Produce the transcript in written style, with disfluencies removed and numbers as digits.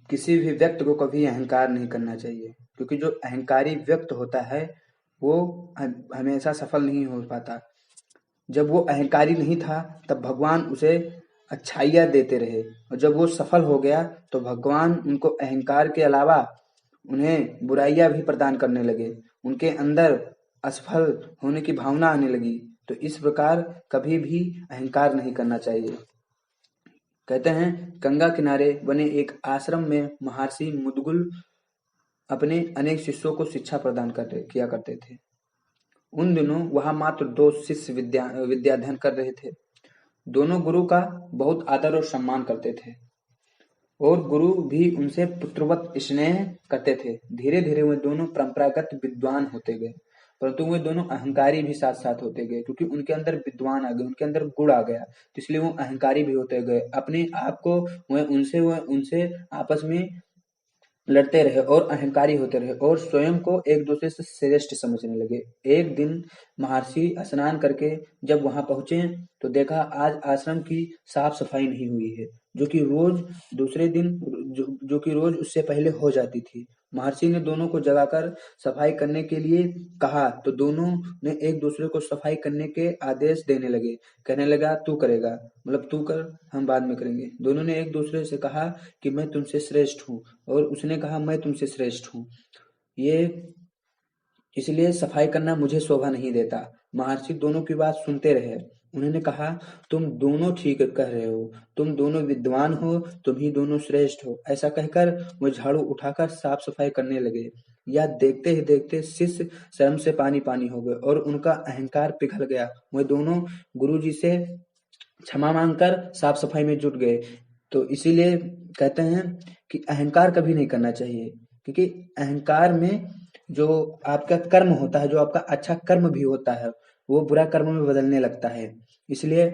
किसी भी व्यक्ति को कभी अहंकार नहीं करना चाहिए, क्योंकि जो अहंकारी व्यक्ति होता है वो हमेशा सफल नहीं हो पाता। जब वो अहंकारी नहीं था तब भगवान उसे अच्छाइयाँ देते रहे, और जब वो सफल हो गया तो भगवान उनको अहंकार के अलावा उन्हें बुराइयां भी प्रदान करने लगे। उनके अंदर असफल होने की भावना आने लगी। तो इस प्रकार कभी भी अहंकार नहीं करना चाहिए। कहते हैं, गंगा किनारे बने एक आश्रम में महर्षि मुदगल अपने अनेक शिष्यों को शिक्षा प्रदान किया करते थे। उन दिनों वहां मात्र 2 शिष्य विद्याध्ययन कर रहे थे। दोनों गुरु का बहुत आदर और सम्मान करते थे, और गुरु भी उनसे पुत्रवत स्नेह करते थे। धीरे धीरे वे दोनों परंपरागत विद्वान होते गए, परंतु वे दोनों अहंकारी भी साथ साथ होते गए, क्योंकि उनके अंदर विद्वान आ गए, उनके अंदर गुण आ गया, तो इसलिए वो अहंकारी भी होते गए। अपने आप को वह उनसे आपस में लड़ते रहे और अहंकारी होते रहे, और स्वयं को एक दूसरे से श्रेष्ठ समझने लगे। एक दिन महर्षि स्नान करके जब वहां पहुंचे तो देखा आज आश्रम की साफ सफाई नहीं हुई है, जो कि रोज दूसरे दिन जो कि रोज उससे पहले हो जाती थी। महर्षि ने दोनों को जगाकर सफाई करने के लिए कहा, तो दोनों ने एक दूसरे को सफाई करने के आदेश देने लगे। कहने लगा, तू करेगा, मतलब तू कर, हम बाद में करेंगे। दोनों ने एक दूसरे से कहा कि मैं तुमसे श्रेष्ठ हूँ, और उसने कहा मैं तुमसे श्रेष्ठ हूँ। ये इसलिए सफाई करना मुझे शोभा नहीं देता। महर्षि दोनों की बात सुनते रहे। उन्होंने कहा, तुम दोनों ठीक कह रहे हो, तुम दोनों विद्वान हो, तुम ही दोनों श्रेष्ठ हो। ऐसा कहकर वो झाड़ू उठाकर साफ सफाई करने लगे। या देखते ही देखते शिष्य शर्म से पानी पानी हो गए और उनका अहंकार पिघल गया। वे दोनों गुरुजी से क्षमा मांगकर साफ सफाई में जुट गए। तो इसीलिए कहते हैं कि अहंकार कभी नहीं करना चाहिए, क्योंकि अहंकार में जो आपका कर्म होता है, जो आपका अच्छा कर्म भी होता है, वो बुरा कर्म में बदलने लगता है। इसलिए